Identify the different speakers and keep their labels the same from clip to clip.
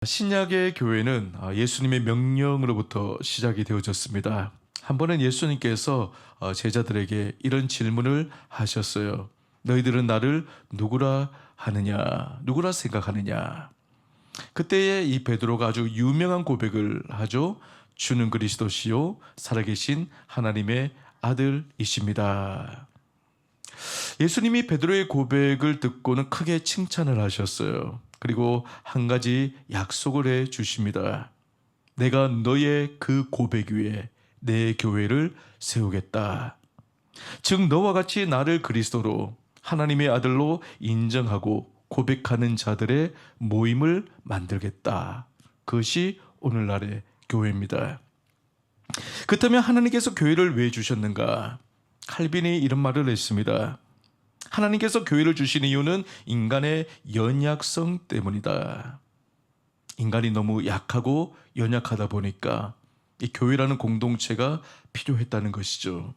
Speaker 1: 신약의 교회는 예수님의 명령으로부터 시작이 되어졌습니다. 한 번은 예수님께서 제자들에게 이런 질문을 하셨어요. 너희들은 나를 누구라 하느냐? 누구라 생각하느냐? 그때에 이 베드로가 아주 유명한 고백을 하죠. 주는 그리스도시요 살아계신 하나님의 아들이십니다. 예수님이 베드로의 고백을 듣고는 크게 칭찬을 하셨어요. 그리고 한 가지 약속을 해 주십니다. 내가 너의 그 고백 위에 내 교회를 세우겠다. 즉 너와 같이 나를 그리스도로 하나님의 아들로 인정하고 고백하는 자들의 모임을 만들겠다. 그것이 오늘날의 교회입니다. 그렇다면 하나님께서 교회를 왜 주셨는가? 칼빈이 이런 말을 했습니다. 하나님께서 교회를 주신 이유는 인간의 연약성 때문이다. 인간이 너무 약하고 연약하다 보니까 이 교회라는 공동체가 필요했다는 것이죠.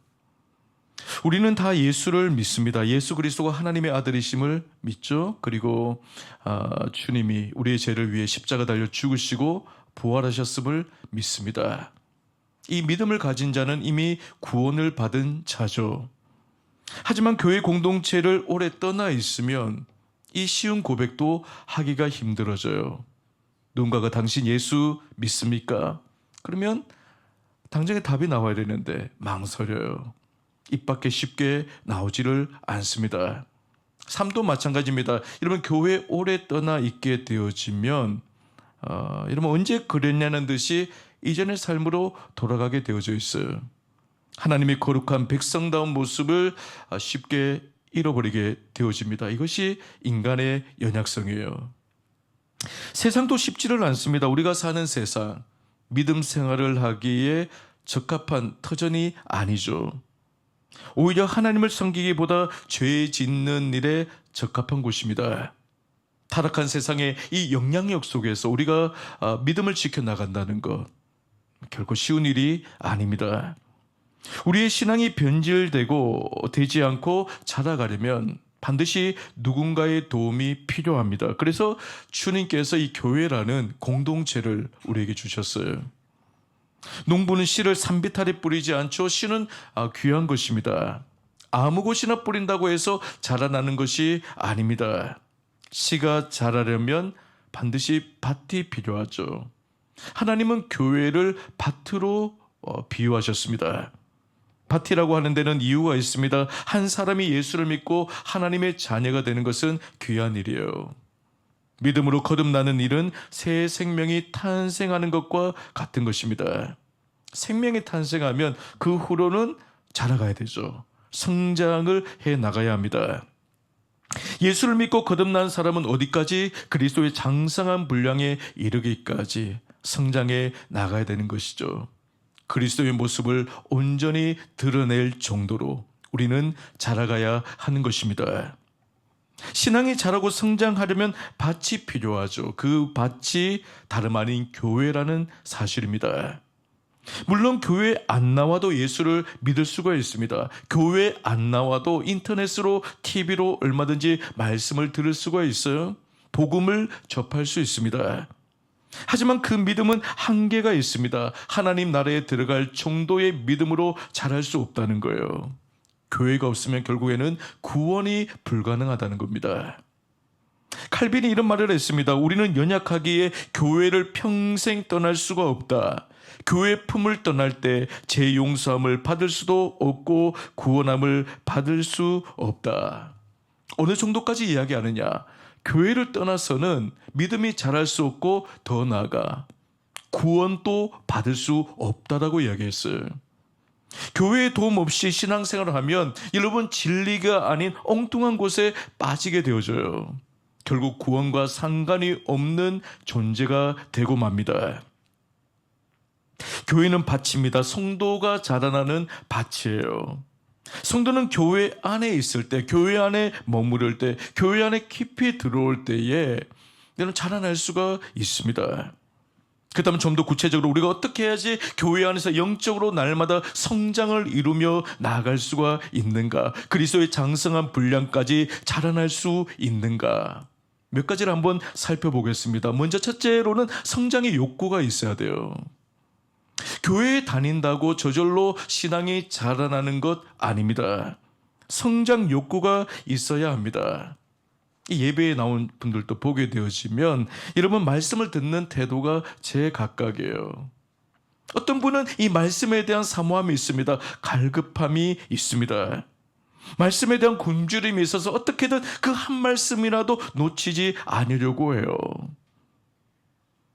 Speaker 1: 우리는 다 예수를 믿습니다. 예수 그리스도가 하나님의 아들이심을 믿죠. 그리고 주님이 우리의 죄를 위해 십자가 달려 죽으시고 부활하셨음을 믿습니다. 이 믿음을 가진 자는 이미 구원을 받은 자죠. 하지만 교회 공동체를 오래 떠나 있으면 이 쉬운 고백도 하기가 힘들어져요. 누군가가 당신 예수 믿습니까? 그러면 당장에 답이 나와야 되는데 망설여요. 입 밖에 쉽게 나오지를 않습니다. 삶도 마찬가지입니다. 여러분 교회 오래 떠나 있게 되어지면 여러분 언제 그랬냐는 듯이 이전의 삶으로 돌아가게 되어져 있어요. 하나님의 거룩한 백성다운 모습을 쉽게 잃어버리게 되어집니다. 이것이 인간의 연약성이에요. 세상도 쉽지를 않습니다. 우리가 사는 세상, 믿음 생활을 하기에 적합한 터전이 아니죠. 오히려 하나님을 섬기기보다 죄 짓는 일에 적합한 곳입니다. 타락한 세상의 이 영향력 속에서 우리가 믿음을 지켜나간다는 것, 결코 쉬운 일이 아닙니다. 우리의 신앙이 변질되고 되지 않고 자라가려면 반드시 누군가의 도움이 필요합니다. 그래서 주님께서 이 교회라는 공동체를 우리에게 주셨어요. 농부는 씨를 산비탈에 뿌리지 않죠. 씨는 귀한 것입니다. 아무 곳이나 뿌린다고 해서 자라나는 것이 아닙니다. 씨가 자라려면 반드시 밭이 필요하죠. 하나님은 교회를 밭으로 비유하셨습니다. 밭이라고 하는 데는 이유가 있습니다. 한 사람이 예수를 믿고 하나님의 자녀가 되는 것은 귀한 일이에요. 믿음으로 거듭나는 일은 새 생명이 탄생하는 것과 같은 것입니다. 생명이 탄생하면 그 후로는 자라가야 되죠. 성장을 해 나가야 합니다. 예수를 믿고 거듭난 사람은 어디까지? 그리스도의 장성한 분량에 이르기까지 성장해 나가야 되는 것이죠. 그리스도의 모습을 온전히 드러낼 정도로 우리는 자라가야 하는 것입니다. 신앙이 자라고 성장하려면 밭이 필요하죠. 그 밭이 다름 아닌 교회라는 사실입니다. 물론 교회 안 나와도 예수를 믿을 수가 있습니다. 교회 안 나와도 인터넷으로 TV로 얼마든지 말씀을 들을 수가 있어요. 복음을 접할 수 있습니다. 하지만 그 믿음은 한계가 있습니다. 하나님 나라에 들어갈 정도의 믿음으로 자랄 수 없다는 거예요. 교회가 없으면 결국에는 구원이 불가능하다는 겁니다. 칼빈이 이런 말을 했습니다. 우리는 연약하기에 교회를 평생 떠날 수가 없다. 교회 품을 떠날 때 제 용서함을 받을 수도 없고 구원함을 받을 수 없다. 어느 정도까지 이야기하느냐? 교회를 떠나서는 믿음이 자랄 수 없고 더 나아가 구원도 받을 수 없다라고 이야기했어요. 교회의 도움 없이 신앙생활을 하면 여러분 진리가 아닌 엉뚱한 곳에 빠지게 되어져요. 결국 구원과 상관이 없는 존재가 되고 맙니다. 교회는 밭입니다. 성도가 자라나는 밭이에요. 성도는 교회 안에 있을 때, 교회 안에 머무를 때, 교회 안에 깊이 들어올 때에 이는 자라날 수가 있습니다. 그렇다면 좀 더 구체적으로 우리가 어떻게 해야지 교회 안에서 영적으로 날마다 성장을 이루며 나아갈 수가 있는가? 그리스도의 장성한 분량까지 자라날 수 있는가? 몇 가지를 한번 살펴보겠습니다. 먼저 첫째로는 성장의 욕구가 있어야 돼요. 교회에 다닌다고 저절로 신앙이 자라나는 것 아닙니다. 성장 욕구가 있어야 합니다. 이 예배에 나온 분들도 보게 되어지면 여러분 말씀을 듣는 태도가 제각각이에요. 어떤 분은 이 말씀에 대한 사모함이 있습니다. 갈급함이 있습니다. 말씀에 대한 굶주림이 있어서 어떻게든 그 한 말씀이라도 놓치지 않으려고 해요.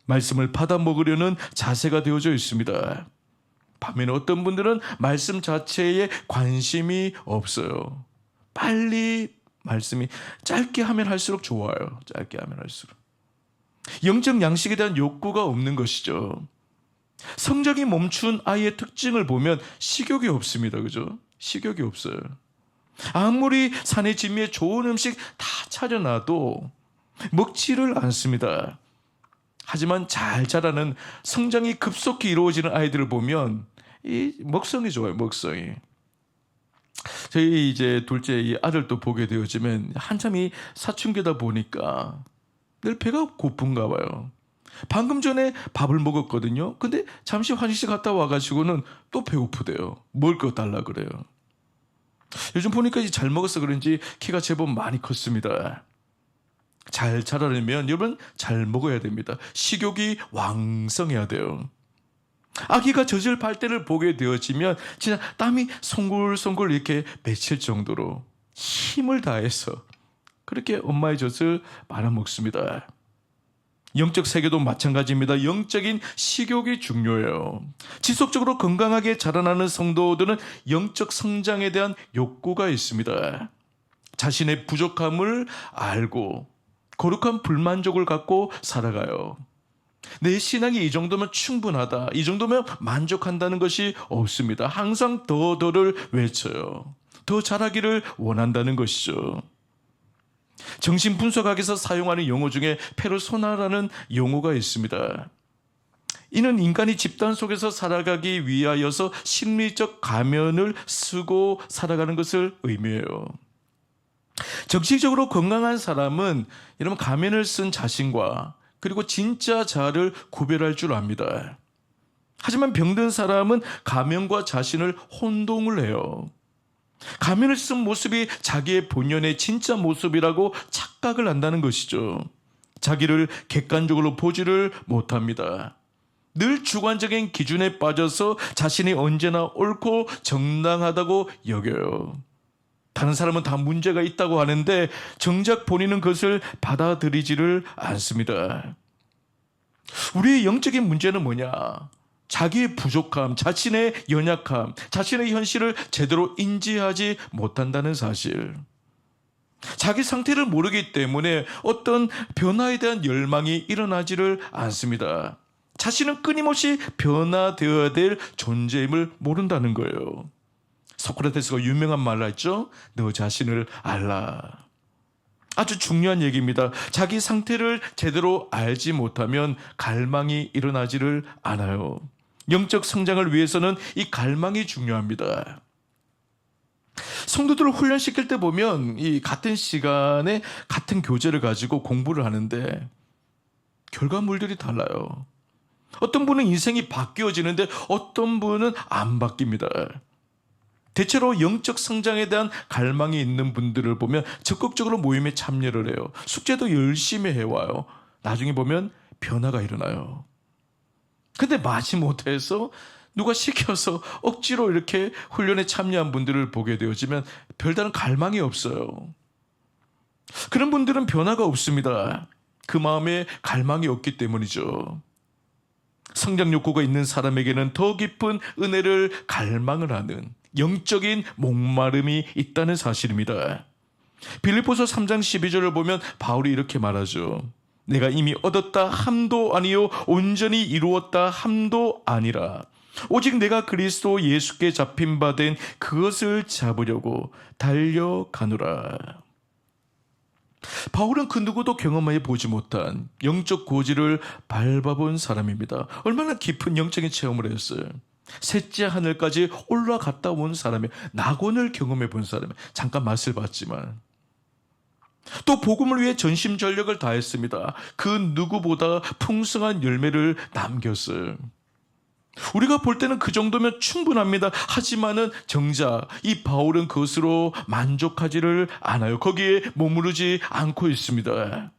Speaker 1: 말씀을 받아 먹으려는 자세가 되어져 있습니다. 반면에 어떤 분들은 말씀 자체에 관심이 없어요. 빨리 말씀이 짧게 하면 할수록 좋아요. 짧게 하면 할수록. 영적 양식에 대한 욕구가 없는 것이죠. 성장이 멈춘 아이의 특징을 보면 식욕이 없습니다. 그죠? 식욕이 없어요. 아무리 산의 진미에 좋은 음식 다 차려놔도 먹지를 않습니다. 하지만 잘 자라는 성장이 급속히 이루어지는 아이들을 보면 이 먹성이 좋아요. 먹성이. 저희 이제 둘째 이 아들도 보게 되어지면 한참 이 사춘기다 보니까 늘 배가 고픈가 봐요. 방금 전에 밥을 먹었거든요. 근데 잠시 화장실 갔다 와가지고는 또 배고프대요. 먹을 거 달라 그래요. 요즘 보니까 이제 잘 먹어서 그런지 키가 제법 많이 컸습니다. 잘 자라려면 여러분 잘 먹어야 됩니다. 식욕이 왕성해야 돼요. 아기가 젖을 팔 때를 보게 되어지면 진짜 땀이 송글송글 이렇게 맺힐 정도로 힘을 다해서 그렇게 엄마의 젖을 말아먹습니다. 영적 세계도 마찬가지입니다. 영적인 식욕이 중요해요. 지속적으로 건강하게 자라나는 성도들은 영적 성장에 대한 욕구가 있습니다. 자신의 부족함을 알고 거룩한 불만족을 갖고 살아가요. 내 신앙이 이 정도면 충분하다, 이 정도면 만족한다는 것이 없습니다. 항상 더를 외쳐요. 더 잘하기를 원한다는 것이죠. 정신분석학에서 사용하는 용어 중에 페르소나라는 용어가 있습니다. 이는 인간이 집단 속에서 살아가기 위하여서 심리적 가면을 쓰고 살아가는 것을 의미해요. 정신적으로 건강한 사람은 여러분 가면을 쓴 자신과 그리고 진짜 자아를 구별할 줄 압니다. 하지만 병든 사람은 가면과 자신을 혼동을 해요. 가면을 쓴 모습이 자기의 본연의 진짜 모습이라고 착각을 한다는 것이죠. 자기를 객관적으로 보지를 못합니다. 늘 주관적인 기준에 빠져서 자신이 언제나 옳고 정당하다고 여겨요. 다른 사람은 다 문제가 있다고 하는데 정작 본인은 그것을 받아들이지를 않습니다. 우리의 영적인 문제는 뭐냐? 자기의 부족함, 자신의 연약함, 자신의 현실을 제대로 인지하지 못한다는 사실. 자기 상태를 모르기 때문에 어떤 변화에 대한 열망이 일어나지를 않습니다. 자신은 끊임없이 변화되어야 될 존재임을 모른다는 거예요. 소크라테스가 유명한 말을 했죠. 너 자신을 알라. 아주 중요한 얘기입니다. 자기 상태를 제대로 알지 못하면 갈망이 일어나지를 않아요. 영적 성장을 위해서는 이 갈망이 중요합니다. 성도들을 훈련시킬 때 보면 이 같은 시간에 같은 교재를 가지고 공부를 하는데 결과물들이 달라요. 어떤 분은 인생이 바뀌어지는데 어떤 분은 안 바뀝니다. 대체로 영적 성장에 대한 갈망이 있는 분들을 보면 적극적으로 모임에 참여를 해요. 숙제도 열심히 해와요. 나중에 보면 변화가 일어나요. 근데 마지못해서 누가 시켜서 억지로 이렇게 훈련에 참여한 분들을 보게 되어지면 별다른 갈망이 없어요. 그런 분들은 변화가 없습니다. 그 마음에 갈망이 없기 때문이죠. 성장 욕구가 있는 사람에게는 더 깊은 은혜를 갈망을 하는 영적인 목마름이 있다는 사실입니다. 빌립보서 3장 12절을 보면 바울이 이렇게 말하죠. 내가 이미 얻었다 함도 아니요 온전히 이루었다 함도 아니라 오직 내가 그리스도 예수께 잡힌 바 된 그것을 잡으려고 달려가노라. 바울은 그 누구도 경험하여 보지 못한 영적 고지를 밟아본 사람입니다. 얼마나 깊은 영적인 체험을 했어요. 셋째 하늘까지 올라갔다 온 사람이 낙원을 경험해 본 사람이 잠깐 맛을 봤지만 또 복음을 위해 전심전력을 다했습니다. 그 누구보다 풍성한 열매를 남겼어요. 우리가 볼 때는 그 정도면 충분합니다. 하지만은 정작 이 바울은 그것으로 만족하지를 않아요. 거기에 머무르지 않고 있습니다.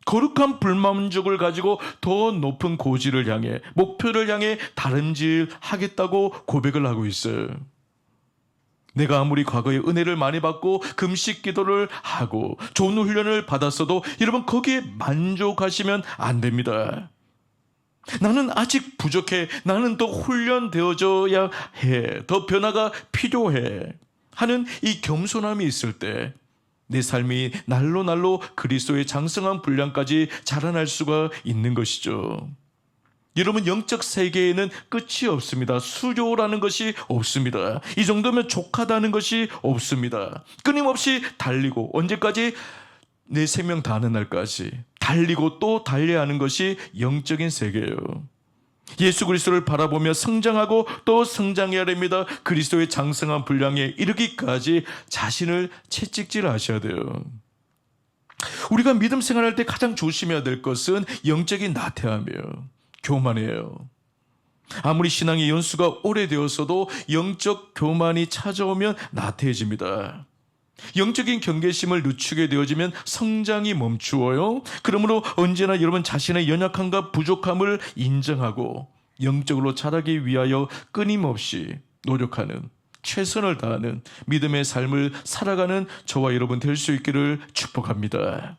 Speaker 1: 거룩한 불만족을 가지고 더 높은 고지를 향해, 목표를 향해 다름질하겠다고 고백을 하고 있어요. 내가 아무리 과거에 은혜를 많이 받고 금식 기도를 하고 좋은 훈련을 받았어도 여러분 거기에 만족하시면 안 됩니다. 나는 아직 부족해. 나는 더 훈련되어져야 해. 더 변화가 필요해. 하는 이 겸손함이 있을 때 내 삶이 날로 날로 그리스도의 장성한 분량까지 자라날 수가 있는 것이죠. 여러분 영적 세계에는 끝이 없습니다. 수료라는 것이 없습니다. 이 정도면 족하다는 것이 없습니다. 끊임없이 달리고 언제까지? 내 생명 다하는 날까지 달리고 또 달려야 하는 것이 영적인 세계예요. 예수 그리스도를 바라보며 성장하고 또 성장해야 됩니다. 그리스도의 장성한 분량에 이르기까지 자신을 채찍질하셔야 돼요. 우리가 믿음 생활할 때 가장 조심해야 될 것은 영적인 나태함이에요. 교만이에요. 아무리 신앙의 연수가 오래되었어도 영적 교만이 찾아오면 나태해집니다. 영적인 경계심을 늦추게 되어지면 성장이 멈추어요. 그러므로 언제나 여러분 자신의 연약함과 부족함을 인정하고 영적으로 자라기 위하여 끊임없이 노력하는, 최선을 다하는 믿음의 삶을 살아가는 저와 여러분 될 수 있기를 축복합니다.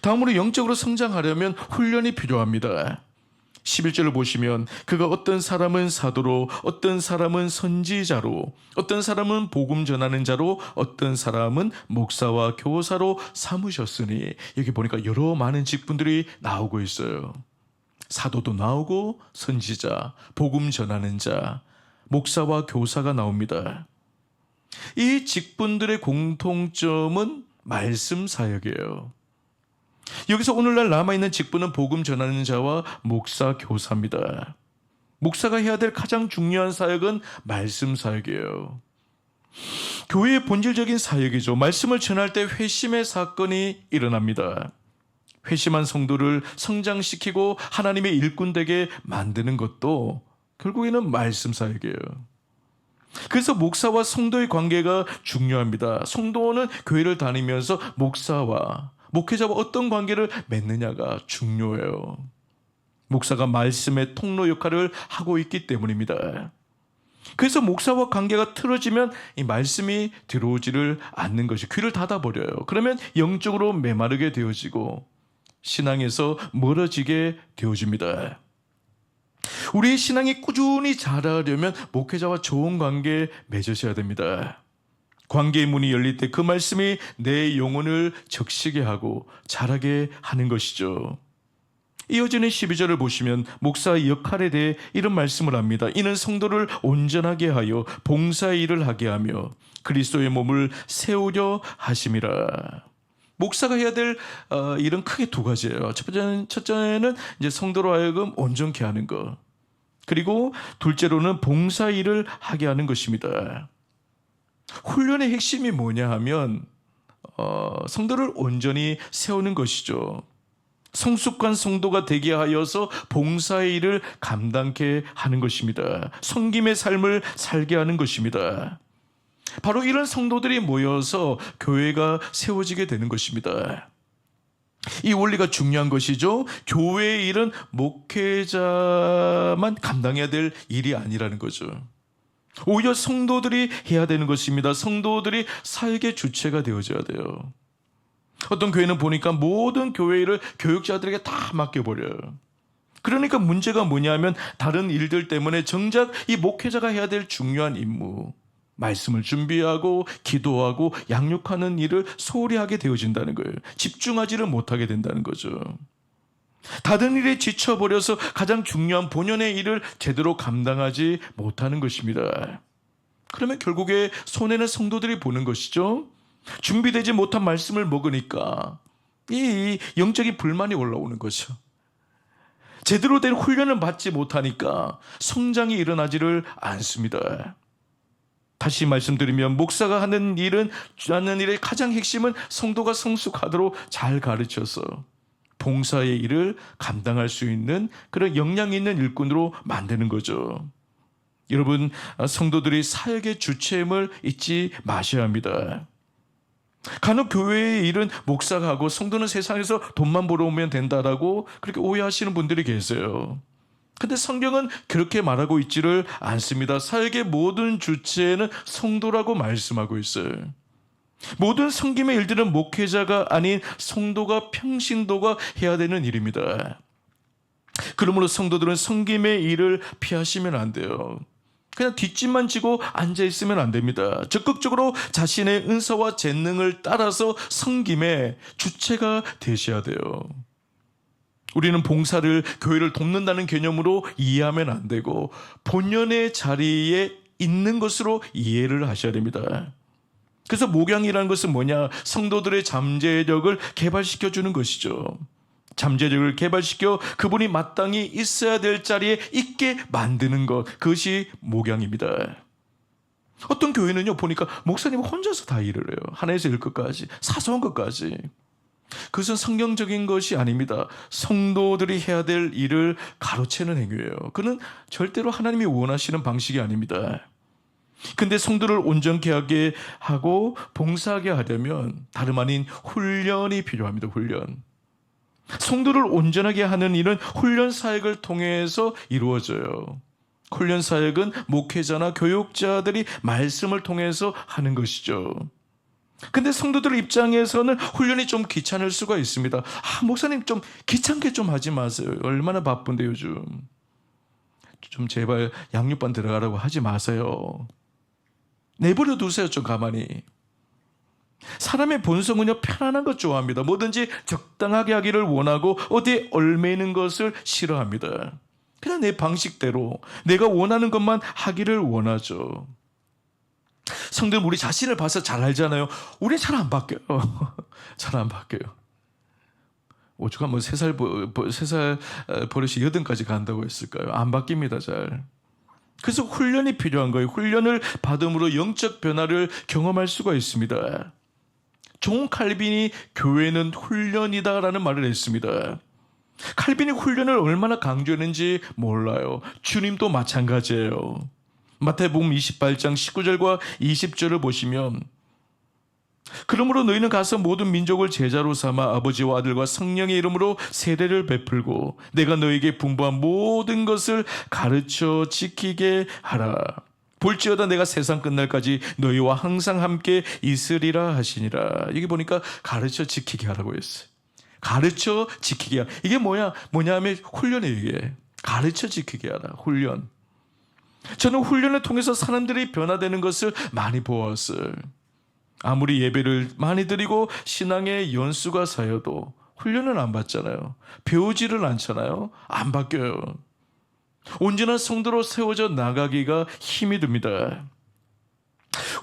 Speaker 1: 다음으로 영적으로 성장하려면 훈련이 필요합니다. 11절을 보시면 그가 어떤 사람은 사도로, 어떤 사람은 선지자로, 어떤 사람은 복음 전하는 자로, 어떤 사람은 목사와 교사로 삼으셨으니, 여기 보니까 여러 많은 직분들이 나오고 있어요. 사도도 나오고 선지자, 복음 전하는 자, 목사와 교사가 나옵니다. 이 직분들의 공통점은 말씀 사역이에요. 여기서 오늘날 남아있는 직분은 복음 전하는 자와 목사, 교사입니다. 목사가 해야 될 가장 중요한 사역은 말씀 사역이에요. 교회의 본질적인 사역이죠. 말씀을 전할 때 회심의 사건이 일어납니다. 회심한 성도를 성장시키고 하나님의 일꾼 되게 만드는 것도 결국에는 말씀 사역이에요. 그래서 목사와 성도의 관계가 중요합니다. 성도는 교회를 다니면서 목회자와 어떤 관계를 맺느냐가 중요해요. 목사가 말씀의 통로 역할을 하고 있기 때문입니다. 그래서 목사와 관계가 틀어지면 이 말씀이 들어오지를 않는 것이, 귀를 닫아버려요. 그러면 영적으로 메마르게 되어지고 신앙에서 멀어지게 되어집니다. 우리의 신앙이 꾸준히 자라려면 목회자와 좋은 관계 맺으셔야 됩니다. 관계의 문이 열릴 때 그 말씀이 내 영혼을 적시게 하고 자라게 하는 것이죠. 이어지는 12절을 보시면 목사의 역할에 대해 이런 말씀을 합니다. 이는 성도를 온전하게 하여 봉사의 일을 하게 하며 그리스도의 몸을 세우려 하심이라. 목사가 해야 될 일은 크게 두 가지예요. 첫째는 이제 성도로 하여금 온전케 하는 것. 그리고 둘째로는 봉사의 일을 하게 하는 것입니다. 훈련의 핵심이 뭐냐 하면 성도를 온전히 세우는 것이죠. 성숙한 성도가 되게 하여서 봉사의 일을 감당케 하는 것입니다. 섬김의 삶을 살게 하는 것입니다. 바로 이런 성도들이 모여서 교회가 세워지게 되는 것입니다. 이 원리가 중요한 것이죠. 교회의 일은 목회자만 감당해야 될 일이 아니라는 거죠. 오히려 성도들이 해야 되는 것입니다. 성도들이 사역의 주체가 되어져야 돼요. 어떤 교회는 보니까 모든 교회 일을 교육자들에게 다 맡겨버려요. 그러니까 문제가 뭐냐면 다른 일들 때문에 정작 이 목회자가 해야 될 중요한 임무, 말씀을 준비하고 기도하고 양육하는 일을 소홀히 하게 되어진다는 거예요. 집중하지를 못하게 된다는 거죠. 다른 일에 지쳐버려서 가장 중요한 본연의 일을 제대로 감당하지 못하는 것입니다. 그러면 결국에 손해는 성도들이 보는 것이죠. 준비되지 못한 말씀을 먹으니까 이 영적인 불만이 올라오는 거죠. 제대로 된 훈련을 받지 못하니까 성장이 일어나지를 않습니다. 다시 말씀드리면 목사가 하는 일의 가장 핵심은 성도가 성숙하도록 잘 가르쳐서 봉사의 일을 감당할 수 있는 그런 역량 있는 일꾼으로 만드는 거죠. 여러분, 성도들이 사역의 주체임을 잊지 마셔야 합니다. 간혹 교회의 일은 목사가 하고 성도는 세상에서 돈만 벌어오면 된다라고 그렇게 오해하시는 분들이 계세요. 근데 성경은 그렇게 말하고 있지를 않습니다. 사역의 모든 주체는 성도라고 말씀하고 있어요. 모든 섬김의 일들은 목회자가 아닌 성도가 평신도가 해야 되는 일입니다. 그러므로 성도들은 섬김의 일을 피하시면 안 돼요. 그냥 뒷짐만 지고 앉아있으면 안 됩니다. 적극적으로 자신의 은사와 재능을 따라서 섬김의 주체가 되셔야 돼요. 우리는 봉사를 교회를 돕는다는 개념으로 이해하면 안 되고 본연의 자리에 있는 것으로 이해를 하셔야 됩니다. 그래서 목양이라는 것은 뭐냐? 성도들의 잠재력을 개발시켜주는 것이죠. 잠재력을 개발시켜 그분이 마땅히 있어야 될 자리에 있게 만드는 것, 그것이 목양입니다. 어떤 교회는요 보니까 목사님 혼자서 다 일을 해요. 하나에서 일끝까지, 사소한 것까지. 그것은 성경적인 것이 아닙니다. 성도들이 해야 될 일을 가로채는 행위예요. 그는 절대로 하나님이 원하시는 방식이 아닙니다. 근데 성도를 온전케 하게 하고 봉사하게 하려면 다름 아닌 훈련이 필요합니다. 훈련. 성도를 온전하게 하는 일은 훈련 사역을 통해서 이루어져요. 훈련 사역은 목회자나 교육자들이 말씀을 통해서 하는 것이죠. 근데 성도들 입장에서는 훈련이 좀 귀찮을 수가 있습니다. 목사님 좀 귀찮게 좀 하지 마세요. 얼마나 바쁜데 요즘. 좀 제발 양육반 들어가라고 하지 마세요. 내버려 두세요. 좀 가만히. 사람의 본성은요 편안한 것 좋아합니다. 뭐든지 적당하게 하기를 원하고 어디에 얽매이는 것을 싫어합니다. 그냥 내 방식대로 내가 원하는 것만 하기를 원하죠. 성도는 우리 자신을 봐서 잘 알잖아요. 우리는 잘 안 바뀌어요. 잘 안 바뀌어요. 오죽하면 뭐 3살 버릇이 8까지 간다고 했을까요? 안 바뀝니다. 잘. 그래서 훈련이 필요한 거예요. 훈련을 받음으로 영적 변화를 경험할 수가 있습니다. 존 칼빈이 교회는 훈련이다라는 말을 했습니다. 칼빈이 훈련을 얼마나 강조했는지 몰라요. 주님도 마찬가지예요. 마태복음 28장 19절과 20절을 보시면 그러므로 너희는 가서 모든 민족을 제자로 삼아 아버지와 아들과 성령의 이름으로 세례를 베풀고 내가 너희에게 분부한 모든 것을 가르쳐 지키게 하라. 볼지어다 내가 세상 끝날까지 너희와 항상 함께 있으리라 하시니라. 여기 보니까 가르쳐 지키게 하라고 했어요. 가르쳐 지키게 하라. 이게 뭐냐면 훈련이에요. 이게 가르쳐 지키게 하라. 훈련. 저는 훈련을 통해서 사람들이 변화되는 것을 많이 보았어요. 아무리 예배를 많이 드리고 신앙의 연수가 쌓여도 훈련을 안 받잖아요. 배우지를 않잖아요. 안 바뀌어요. 온전한 성도로 세워져 나가기가 힘이 듭니다.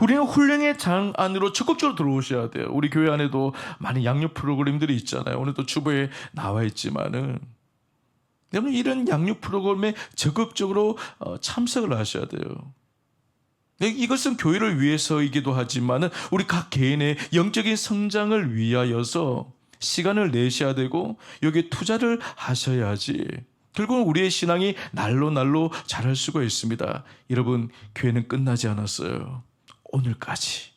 Speaker 1: 우리는 훈련의 장 안으로 적극적으로 들어오셔야 돼요. 우리 교회 안에도 많은 양육 프로그램들이 있잖아요. 오늘도 주보에 나와 있지만은 여러분 이런 양육 프로그램에 적극적으로 참석을 하셔야 돼요. 이것은 교회를 위해서이기도 하지만 우리 각 개인의 영적인 성장을 위하여서 시간을 내셔야 되고 여기에 투자를 하셔야지 결국은 우리의 신앙이 날로 자랄 수가 있습니다. 여러분 교회는 끝나지 않았어요. 오늘까지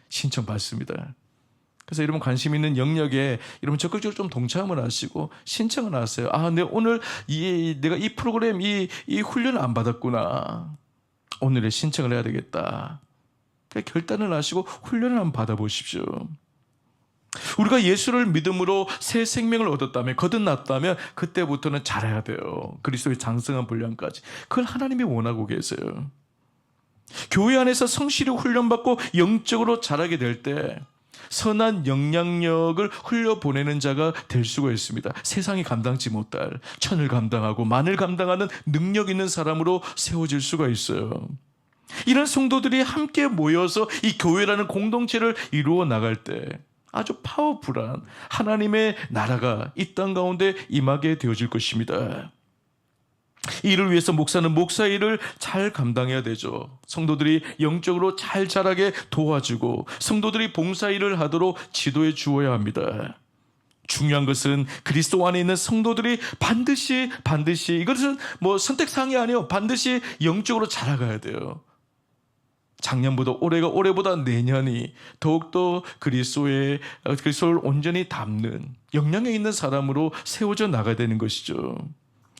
Speaker 1: 신청받습니다. 그래서 여러분 관심 있는 영역에 여러분 적극적으로 좀 동참을 하시고 신청을 하세요. 내 오늘 내가 이 프로그램 이 훈련을 안 받았구나. 오늘의 신청을 해야 되겠다. 결단을 하시고 훈련을 한번 받아보십시오. 우리가 예수를 믿음으로 새 생명을 얻었다면 거듭났다면 그때부터는 잘해야 돼요. 그리스도의 장성한 분량까지. 그걸 하나님이 원하고 계세요. 교회 안에서 성실히 훈련받고 영적으로 자라게 될 때 선한 영향력을 흘려보내는 자가 될 수가 있습니다. 세상이 감당치 못할 천을 감당하고 만을 감당하는 능력 있는 사람으로 세워질 수가 있어요. 이런 성도들이 함께 모여서 이 교회라는 공동체를 이루어 나갈 때 아주 파워풀한 하나님의 나라가 이 땅 가운데 임하게 되어질 것입니다. 이를 위해서 목사는 목사 일을 잘 감당해야 되죠. 성도들이 영적으로 잘 자라게 도와주고 성도들이 봉사 일을 하도록 지도해 주어야 합니다. 중요한 것은 그리스도 안에 있는 성도들이 반드시 이것은 뭐 선택사항이 아니에요. 반드시 영적으로 자라가야 돼요. 작년보다 올해보다 내년이 더욱더 그리스도를 온전히 담는 역량에 있는 사람으로 세워져 나가야 되는 것이죠.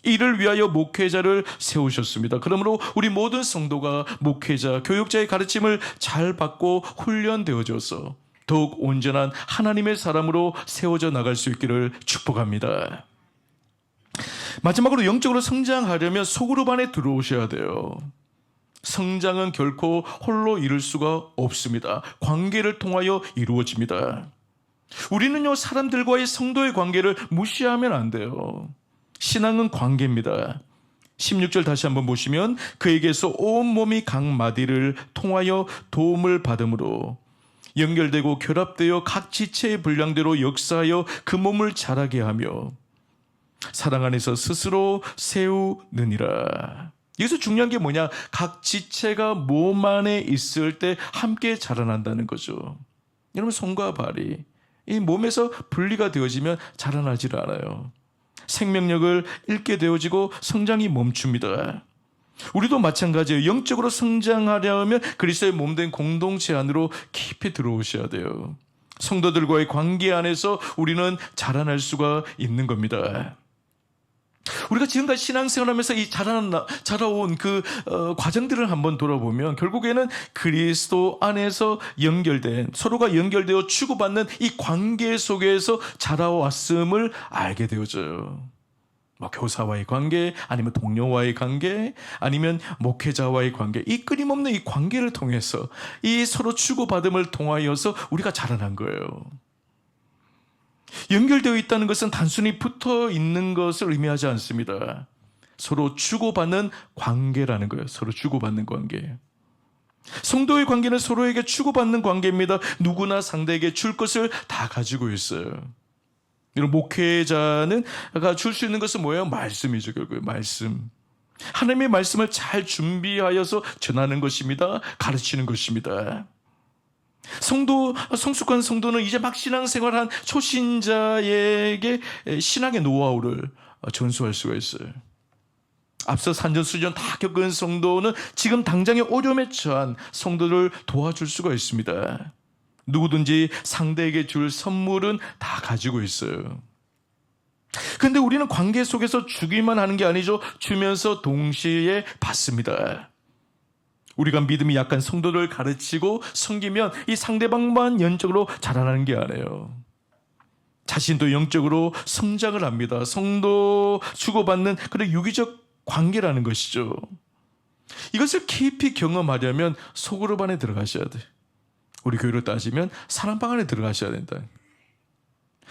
Speaker 1: 이를 위하여 목회자를 세우셨습니다. 그러므로 우리 모든 성도가 목회자, 교육자의 가르침을 잘 받고 훈련되어져서 더욱 온전한 하나님의 사람으로 세워져 나갈 수 있기를 축복합니다. 마지막으로 영적으로 성장하려면 소그룹 안에 들어오셔야 돼요. 성장은 결코 홀로 이룰 수가 없습니다. 관계를 통하여 이루어집니다. 우리는요, 사람들과의 성도의 관계를 무시하면 안 돼요. 신앙은 관계입니다. 16절 다시 한번 보시면 그에게서 온몸이 각 마디를 통하여 도움을 받음으로 연결되고 결합되어 각 지체의 분량대로 역사하여 그 몸을 자라게 하며 사랑 안에서 스스로 세우느니라. 여기서 중요한 게 뭐냐? 각 지체가 몸 안에 있을 때 함께 자라난다는 거죠. 여러분, 손과 발이 이 몸에서 분리가 되어지면 자라나질 않아요. 생명력을 잃게 되어지고 성장이 멈춥니다. 우리도 마찬가지예요. 영적으로 성장하려면 그리스도의 몸된 공동체 안으로 깊이 들어오셔야 돼요. 성도들과의 관계 안에서 우리는 자라날 수가 있는 겁니다. 우리가 지금까지 신앙생활하면서 이 자라온 그 과정들을 한번 돌아보면 결국에는 그리스도 안에서 연결된, 서로가 연결되어 주고받는 이 관계 속에서 자라왔음을 알게 되어져요. 뭐 교사와의 관계, 아니면 동료와의 관계, 아니면 목회자와의 관계, 이 끊임없는 이 관계를 통해서 이 서로 주고받음을 통하여서 우리가 자라난 거예요. 연결되어 있다는 것은 단순히 붙어 있는 것을 의미하지 않습니다. 서로 주고받는 관계라는 거예요. 서로 주고받는 관계. 성도의 관계는 서로에게 주고받는 관계입니다. 누구나 상대에게 줄 것을 다 가지고 있어요. 이런 목회자는 줄 수 있는 것은 뭐예요? 말씀이죠. 결국에 말씀. 하나님의 말씀을 잘 준비하여서 전하는 것입니다. 가르치는 것입니다. 성숙한 성도는 이제 막 신앙생활한 초신자에게 신앙의 노하우를 전수할 수가 있어요. 앞서 산전수전 다 겪은 성도는 지금 당장의 어려움에 처한 성도를 도와줄 수가 있습니다. 누구든지 상대에게 줄 선물은 다 가지고 있어요. 그런데 우리는 관계 속에서 주기만 하는 게 아니죠. 주면서 동시에 받습니다. 우리가 믿음이 약한 성도를 가르치고 섬기면 이 상대방만 영적으로 자라나는 게 아니에요. 자신도 영적으로 성장을 합니다. 성도 주고받는 그런 유기적 관계라는 것이죠. 이것을 깊이 경험하려면 소그룹 안에 들어가셔야 돼. 우리 교회로 따지면 사랑방 안에 들어가셔야 된다.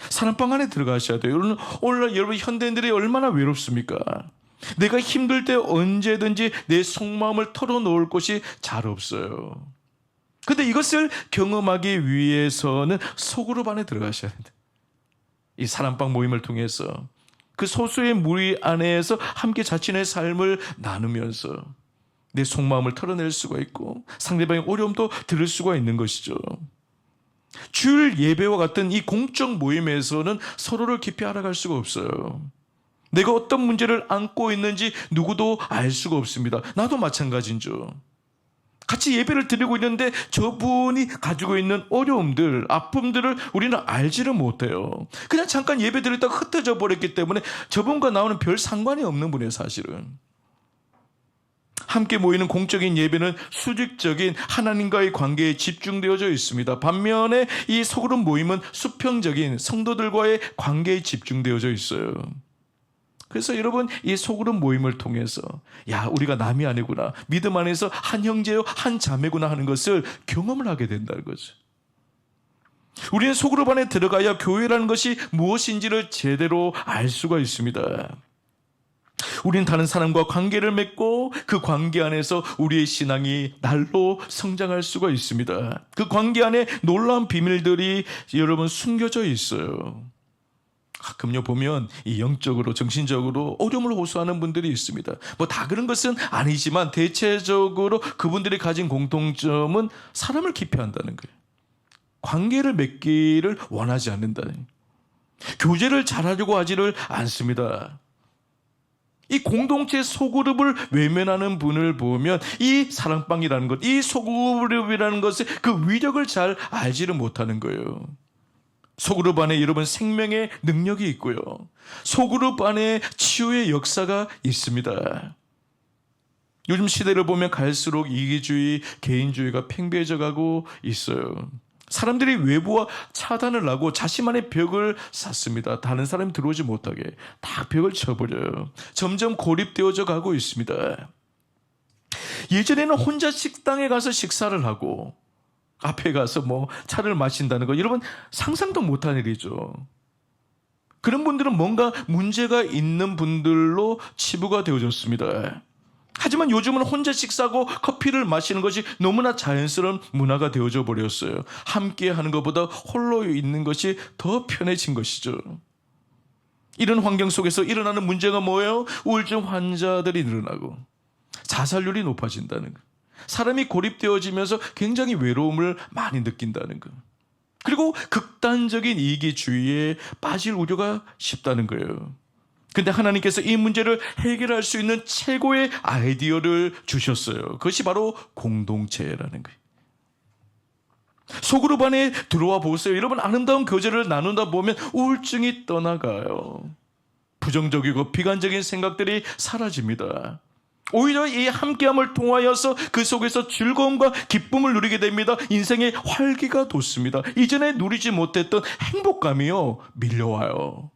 Speaker 1: 사랑방 안에 들어가셔야 돼요. 오늘날 여러분 현대인들이 얼마나 외롭습니까? 내가 힘들 때 언제든지 내 속마음을 털어놓을 곳이 잘 없어요. 그런데 이것을 경험하기 위해서는 소그룹 안에 들어가셔야 된다. 이 사랑방 모임을 통해서 그 소수의 무리 안에서 함께 자신의 삶을 나누면서 내 속마음을 털어낼 수가 있고 상대방의 어려움도 들을 수가 있는 것이죠. 주일 예배와 같은 이 공적 모임에서는 서로를 깊이 알아갈 수가 없어요. 내가 어떤 문제를 안고 있는지 누구도 알 수가 없습니다. 나도 마찬가지죠. 같이 예배를 드리고 있는데 저분이 가지고 있는 어려움들, 아픔들을 우리는 알지를 못해요. 그냥 잠깐 예배 드렸다가 흩어져 버렸기 때문에 저분과 나오는 별 상관이 없는 분이에요, 사실은. 함께 모이는 공적인 예배는 수직적인 하나님과의 관계에 집중되어져 있습니다. 반면에 이 소그룹 모임은 수평적인 성도들과의 관계에 집중되어져 있어요. 그래서 여러분 이 소그룹 모임을 통해서 우리가 남이 아니구나, 믿음 안에서 한 형제요 한 자매구나 하는 것을 경험을 하게 된다는 거죠. 우리는 소그룹 안에 들어가야 교회라는 것이 무엇인지를 제대로 알 수가 있습니다. 우리는 다른 사람과 관계를 맺고 그 관계 안에서 우리의 신앙이 날로 성장할 수가 있습니다. 그 관계 안에 놀라운 비밀들이 여러분 숨겨져 있어요. 가끔요 보면 이 영적으로 정신적으로 어려움을 호소하는 분들이 있습니다. 뭐 다 그런 것은 아니지만 대체적으로 그분들이 가진 공통점은 사람을 기피한다는 거예요. 관계를 맺기를 원하지 않는다는 거예요. 교제를 잘하려고 하지를 않습니다. 이 공동체 소그룹을 외면하는 분을 보면 이 사랑방이라는 것, 이 소그룹이라는 것의 그 위력을 잘 알지를 못하는 거예요. 소그룹 안에 여러분 생명의 능력이 있고요. 소그룹 안에 치유의 역사가 있습니다. 요즘 시대를 보면 갈수록 이기주의, 개인주의가 팽배해져 가고 있어요. 사람들이 외부와 차단을 하고 자신만의 벽을 쌓습니다. 다른 사람이 들어오지 못하게 다 벽을 쳐버려요. 점점 고립되어져 가고 있습니다. 예전에는 혼자 식당에 가서 식사를 하고 앞에 가서 뭐 차를 마신다는 거 여러분 상상도 못한 일이죠. 그런 분들은 뭔가 문제가 있는 분들로 치부가 되어졌습니다. 하지만 요즘은 혼자 식사하고 커피를 마시는 것이 너무나 자연스러운 문화가 되어져 버렸어요. 함께 하는 것보다 홀로 있는 것이 더 편해진 것이죠. 이런 환경 속에서 일어나는 문제가 뭐예요? 우울증 환자들이 늘어나고 자살률이 높아진다는 거. 사람이 고립되어지면서 굉장히 외로움을 많이 느낀다는 거. 그리고 극단적인 이기주의에 빠질 우려가 쉽다는 거예요. 근데 하나님께서 이 문제를 해결할 수 있는 최고의 아이디어를 주셨어요. 그것이 바로 공동체라는 거예요. 소그룹 안에 들어와 보세요. 여러분 아름다운 교제를 나누다 보면 우울증이 떠나가요. 부정적이고 비관적인 생각들이 사라집니다. 오히려 이 함께함을 통하여서 그 속에서 즐거움과 기쁨을 누리게 됩니다. 인생의 활기가 돋습니다. 이전에 누리지 못했던 행복감이요 밀려와요.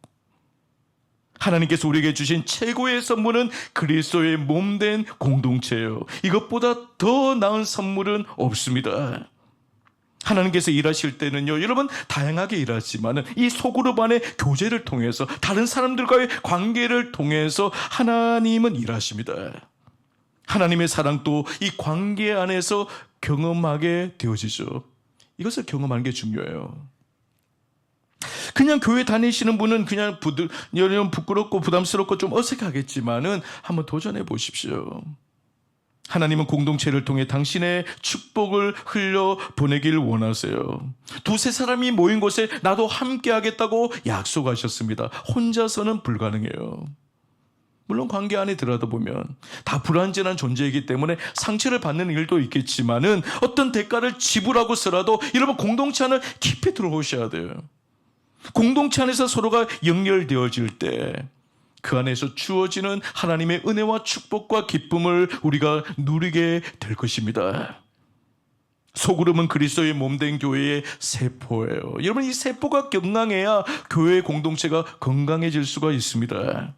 Speaker 1: 하나님께서 우리에게 주신 최고의 선물은 그리스도의 몸된 공동체예요. 이것보다 더 나은 선물은 없습니다. 하나님께서 일하실 때는요, 여러분 다양하게 일하지만 이 소그룹 안의 교제를 통해서 다른 사람들과의 관계를 통해서 하나님은 일하십니다. 하나님의 사랑도 이 관계 안에서 경험하게 되어지죠. 이것을 경험하는 게 중요해요. 그냥 교회 다니시는 분은 그냥 여러분 부끄럽고 부담스럽고 좀 어색하겠지만은 한번 도전해 보십시오. 하나님은 공동체를 통해 당신의 축복을 흘려 보내길 원하세요. 두세 사람이 모인 곳에 나도 함께 하겠다고 약속하셨습니다. 혼자서는 불가능해요. 물론 관계 안에 들어가다 보면 다 불완전한 존재이기 때문에 상처를 받는 일도 있겠지만은 어떤 대가를 지불하고서라도 여러분 공동체 안을 깊이 들어오셔야 돼요. 공동체 안에서 서로가 연결되어질 때 그 안에서 주어지는 하나님의 은혜와 축복과 기쁨을 우리가 누리게 될 것입니다. 소그룹은 그리스도의 몸된 교회의 세포예요. 여러분 이 세포가 건강해야 교회 공동체가 건강해질 수가 있습니다.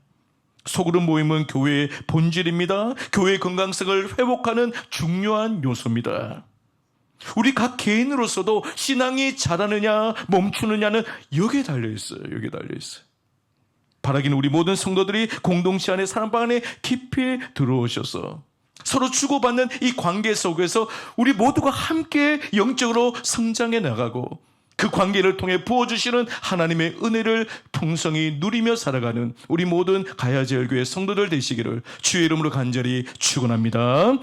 Speaker 1: 소그룹 모임은 교회의 본질입니다. 교회의 건강성을 회복하는 중요한 요소입니다. 우리 각 개인으로서도 신앙이 자라느냐 멈추느냐는 여기에 달려있어요. 여기에 달려있어요. 바라기는 우리 모든 성도들이 공동체 안에 사랑방 안에 깊이 들어오셔서 서로 주고받는 이 관계 속에서 우리 모두가 함께 영적으로 성장해 나가고 그 관계를 통해 부어주시는 하나님의 은혜를 풍성히 누리며 살아가는 우리 모든 가야제일교회 성도들 되시기를 주의 이름으로 간절히 축원합니다.